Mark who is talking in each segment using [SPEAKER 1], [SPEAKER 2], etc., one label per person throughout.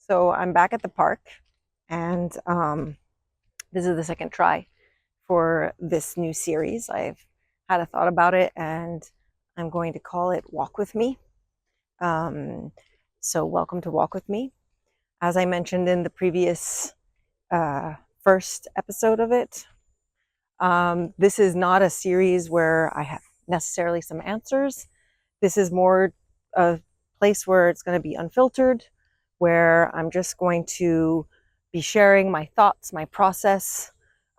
[SPEAKER 1] So I'm back at the park, and this is the second try for this new series. I've had a thought about it, and I'm going to call it Walk With Me. Um, so welcome to Walk With Me. As I mentioned in the previous uh, first episode of it, this is not a series where I have necessarily some answers. This is more a place where it's going to be unfiltered, where I'm just going to be sharing my thoughts, my process,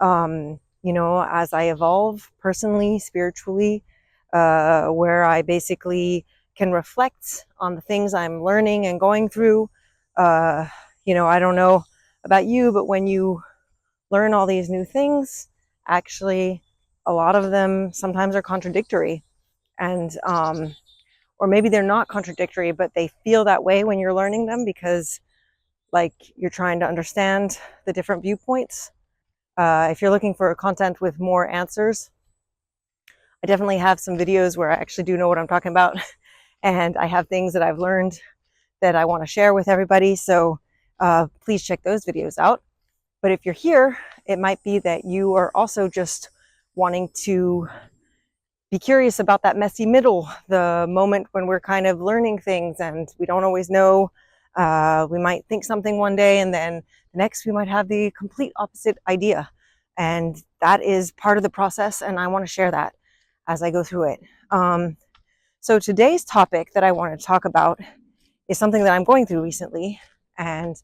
[SPEAKER 1] as I evolve personally, spiritually, where I basically can reflect on the things I'm learning and going through. I don't know about you, but when you learn all these new things, actually, a lot of them sometimes are contradictory. And or maybe they're not contradictory, but they feel that way when you're learning them because like you're trying to understand the different viewpoints. If you're looking for content with more answers, I definitely have some videos where I actually do know what I'm talking about. And I have things that I've learned that I want to share with everybody. So please check those videos out. But if you're here, it might be that you are also just wanting to be curious about that messy middle, the moment when we're kind of learning things and we don't always know. We might think something one day and then the next we might have the complete opposite idea. And that is part of the process, and I want to share that as I go through it. So today's topic that I want to talk about is something that I'm going through recently, and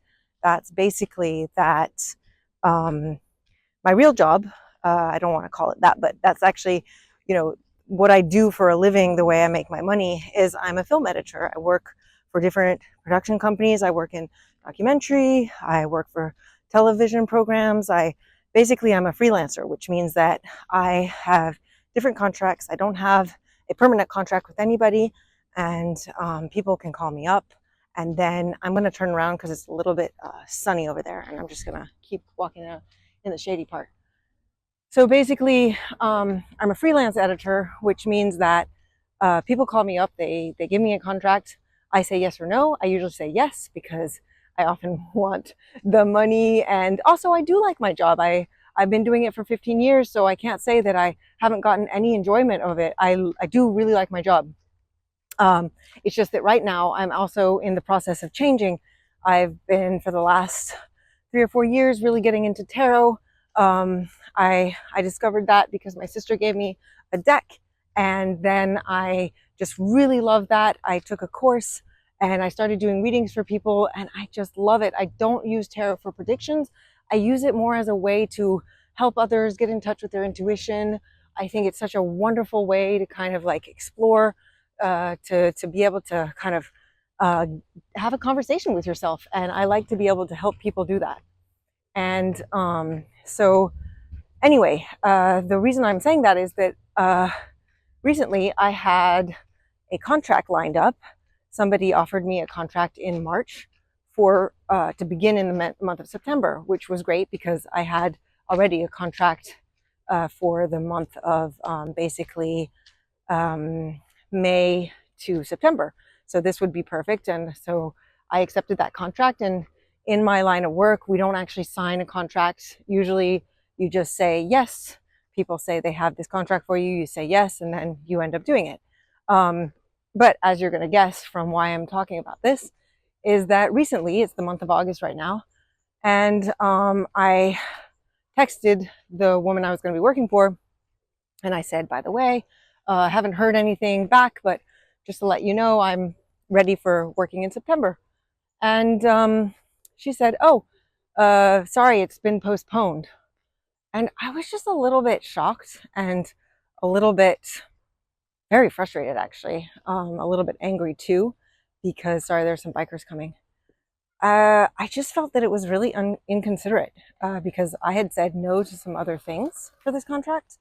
[SPEAKER 1] that's basically that my real job, I don't want to call it that, but that's actually, what I do for a living, the way I make my money is I'm a film editor. I work for different production companies. I work in documentary. I work for television programs. I'm a freelancer, which means that I have different contracts. I don't have a permanent contract with anybody, and people can call me up. And then I'm going to turn around because it's a little bit sunny over there, and I'm just going to keep walking in the shady part. So basically, I'm a freelance editor, which means that people call me up, they give me a contract, I say yes or no. I usually say yes because I often want the money, and also I do like my job. I've been doing it for 15 years, so I can't say that I haven't gotten any enjoyment of it. I do really like my job. It's just that right now I'm also in the process of changing. I've been for the last 3 or 4 years really getting into tarot. I discovered that because my sister gave me a deck, and then I just really loved that. I took a course and I started doing readings for people, and I just love it. I don't use tarot for predictions. I use it more as a way to help others get in touch with their intuition. I think it's such a wonderful way to kind of like explore, to be able to kind of uh, have a conversation with yourself. And I like to be able to help people do that. And so anyway, the reason I'm saying that is that recently I had a contract lined up. Somebody offered me a contract in March for to begin in the month of September, which was great because I had already a contract for the month of basically May to September. So this would be perfect. And so I accepted that contract. And in my line of work, we don't actually sign a contract. Usually you just say yes. People say they have this contract for you. You say yes, and then you end up doing it. But as you're going to guess from why I'm talking about this, is that recently, it's the month of August right now, and I texted the woman I was going to be working for, and I said, by the way, I haven't heard anything back, but just to let you know, I'm ready for working in September. And she said, oh, sorry, it's been postponed. And I was just a little bit shocked and a little bit very frustrated, actually, a little bit angry too, because, sorry, there's some bikers coming. I just felt that it was really inconsiderate because I had said no to some other things for this contract.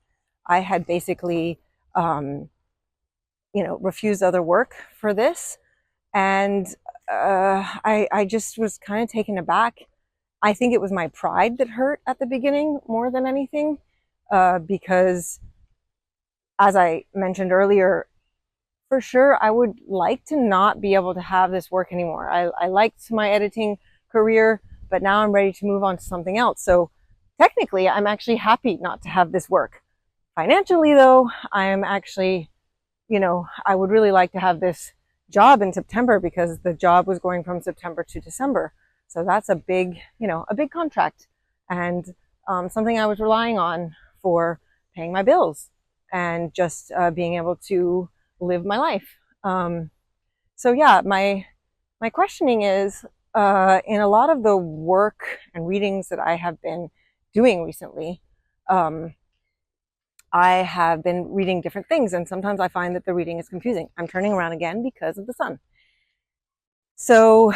[SPEAKER 1] I had basically, refused other work for this. And I just was kind of taken aback. I think it was my pride that hurt at the beginning more than anything, because as I mentioned earlier, for sure, I would like to not be able to have this work anymore. I liked my editing career, but now I'm ready to move on to something else. So technically, I'm actually happy not to have this work. Financially, though, I am actually, I would really like to have this job in September because the job was going from September to December. So that's a big, a big contract and something I was relying on for paying my bills and just being able to live my life. So yeah, my questioning is in a lot of the work and readings that I have been doing recently, I have been reading different things, and sometimes I find that the reading is confusing. I'm turning around again because of the sun. So,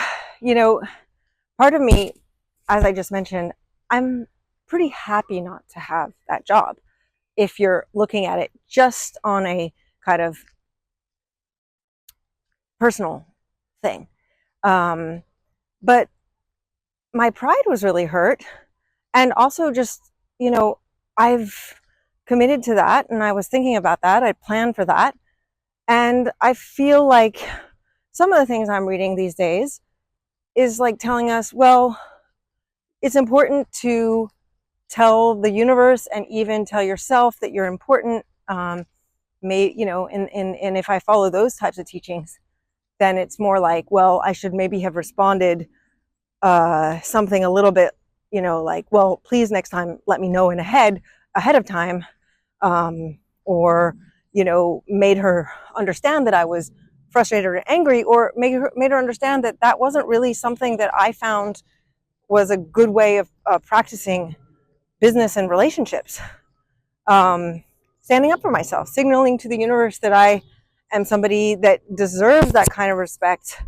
[SPEAKER 1] part of me, as I just mentioned, I'm pretty happy not to have that job if you're looking at it just on a kind of personal thing. But my pride was really hurt. And also just, I've committed to that and I was thinking about that. I planned for that. And I feel like some of the things I'm reading these days is like telling us, well, it's important to tell the universe and even tell yourself that you're important. And if I follow those types of teachings, then it's more like, well, I should maybe have responded something a little bit, like, well, please next time let me know ahead of time, or made her understand that I was frustrated or angry, or made her understand that that wasn't really something that I found was a good way of practicing business and relationships. Standing up for myself, signaling to the universe that I am somebody that deserves that kind of respect,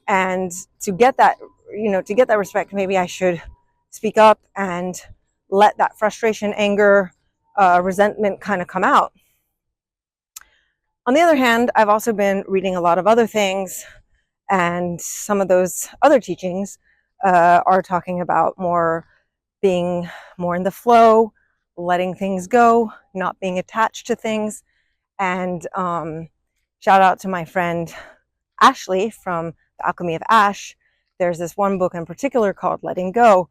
[SPEAKER 1] and to get that respect, maybe I should speak up and let that frustration, anger, resentment kind of come out. On the other hand, I've also been reading a lot of other things, and some of those other teachings are talking about being more in the flow, letting things go, not being attached to things. And shout out to my friend Ashley from The Alchemy of Ash. There's this one book in particular called Letting Go,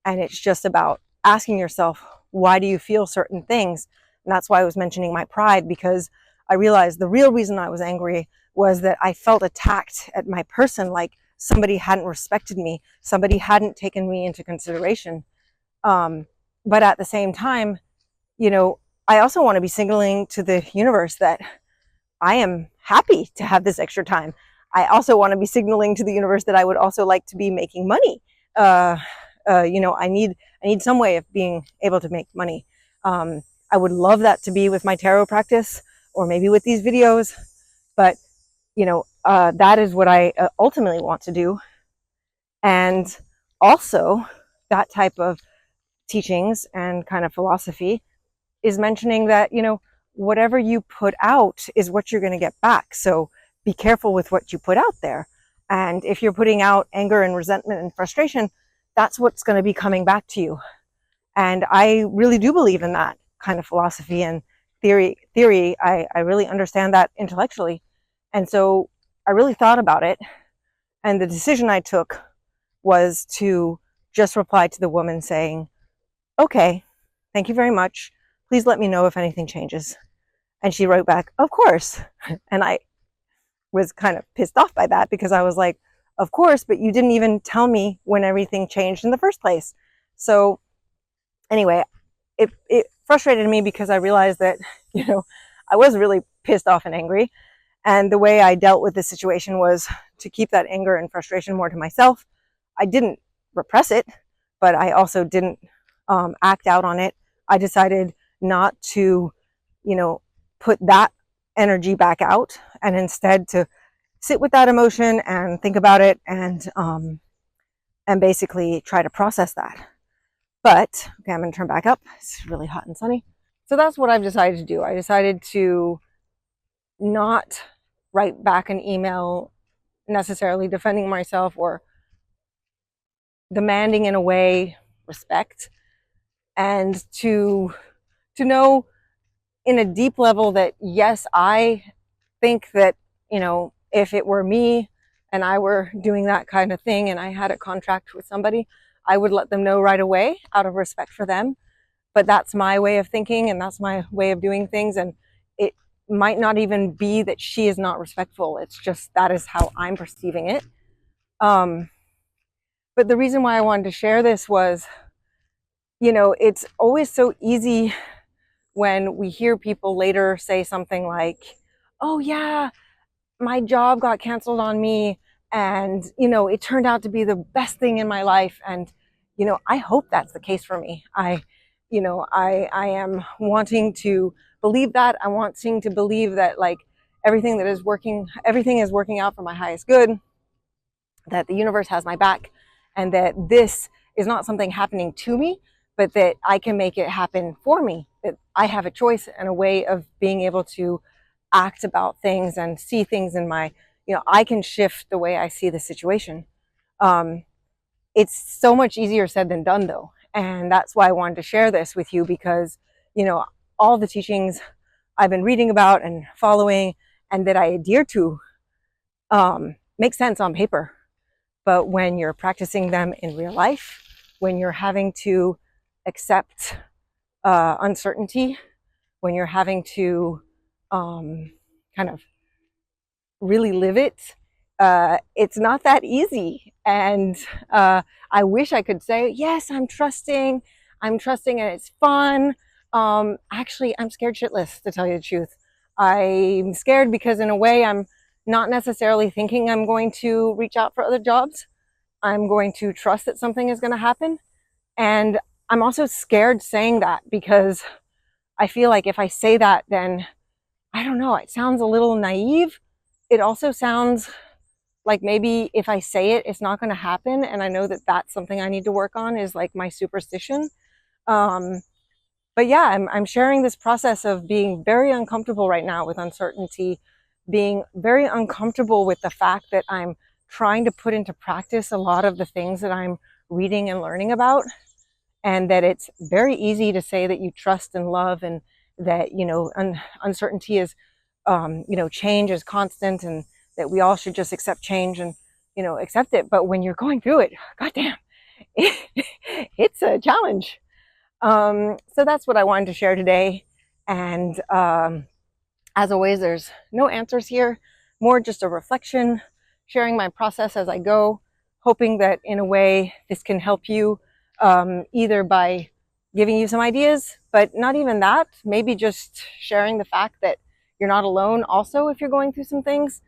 [SPEAKER 1] and it's just about asking yourself, why do you feel certain things? And that's why I was mentioning my pride, because I realized the real reason I was angry was that I felt attacked at my person, like somebody hadn't respected me, somebody hadn't taken me into consideration. But at the same time, I also want to be signaling to the universe that I am happy to have this extra time. I also want to be signaling to the universe that I would also like to be making money. I need some way of being able to make money. I would love that to be with my tarot practice, or maybe with these videos, but that is what I ultimately want to do. And also, that type of teachings and kind of philosophy is mentioning that whatever you put out is what you're going to get back. So be careful with what you put out there. And if you're putting out anger and resentment and frustration, that's what's going to be coming back to you. And I really do believe in that kind of philosophy and theory. I really understand that intellectually. And so I really thought about it. And the decision I took was to just reply to the woman saying, okay, thank you very much. Please let me know if anything changes. And she wrote back, of course. And I was kind of pissed off by that, because I was like, of course, but you didn't even tell me when everything changed in the first place. So anyway, it frustrated me, because I realized that, I was really pissed off and angry. And the way I dealt with the situation was to keep that anger and frustration more to myself. I didn't repress it, but I also didn't act out on it. I decided not to, put that energy back out, and instead to sit with that emotion and think about it, and basically try to process that. But okay, I'm going to turn back up. It's really hot and sunny. So that's what I've decided to do. I decided to not write back an email necessarily defending myself or demanding, in a way, respect, and to know in a deep level that yes, I think that if it were me, and I were doing that kind of thing and I had a contract with somebody, I would let them know right away out of respect for them. But that's my way of thinking and that's my way of doing things. And it might not even be that she is not respectful. It's just that is how I'm perceiving it. But the reason why I wanted to share this was, it's always so easy when we hear people later say something like, oh yeah, my job got canceled on me and it turned out to be the best thing in my life. And I hope that's the case for me. I am wanting to believe that. I'm wanting to believe that like everything is working out for my highest good, that the universe has my back, and that this is not something happening to me, but that I can make it happen for me, that I have a choice and a way of being able to act about things and see things in my, I can shift the way I see the situation. It's so much easier said than done though. And that's why I wanted to share this with you because, all the teachings I've been reading about and following and that I adhere to make sense on paper. But when you're practicing them in real life, when you're having to accept uncertainty, when you're having to kind of really live it, it's not that easy. And I wish I could say, yes, I'm trusting and it's fun. Actually, I'm scared shitless, to tell you the truth. I'm scared because in a way I'm not necessarily thinking I'm going to reach out for other jobs. I'm going to trust that something is going to happen. And I'm also scared saying that because I feel like if I say that, then I don't know, it sounds a little naive. It also sounds like maybe if I say it, it's not going to happen. And I know that that's something I need to work on, is like my superstition. But yeah, I'm sharing this process of being very uncomfortable right now with uncertainty, being very uncomfortable with the fact that I'm trying to put into practice a lot of the things that I'm reading and learning about, and that it's very easy to say that you trust and love, and that uncertainty is change is constant, and that we all should just accept change and accept it. But when you're going through it, goddamn, it's a challenge. So that's what I wanted to share today. And as always, there's no answers here, more just a reflection, sharing my process as I go, hoping that in a way this can help you, either by giving you some ideas, but not even that, maybe just sharing the fact that you're not alone also if you're going through some things,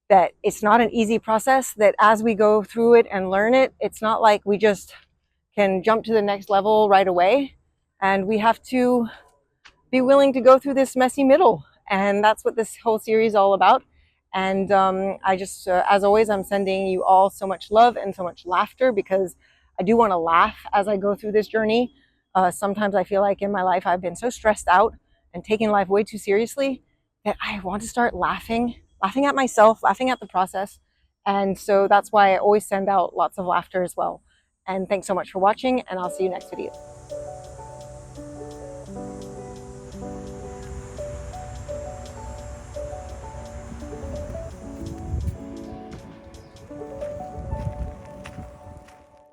[SPEAKER 1] that it's not an easy process, that as we go through it and learn it, it's not like we just can jump to the next level right away. And we have to be willing to go through this messy middle. And that's what this whole series is all about. And I just, as always, I'm sending you all so much love and so much laughter, because I do want to laugh as I go through this journey. Sometimes I feel like in my life I've been so stressed out and taking life way too seriously that I want to start laughing at myself, laughing at the process. And so that's why I always send out lots of laughter as well. And thanks so much for watching, and I'll see you next video.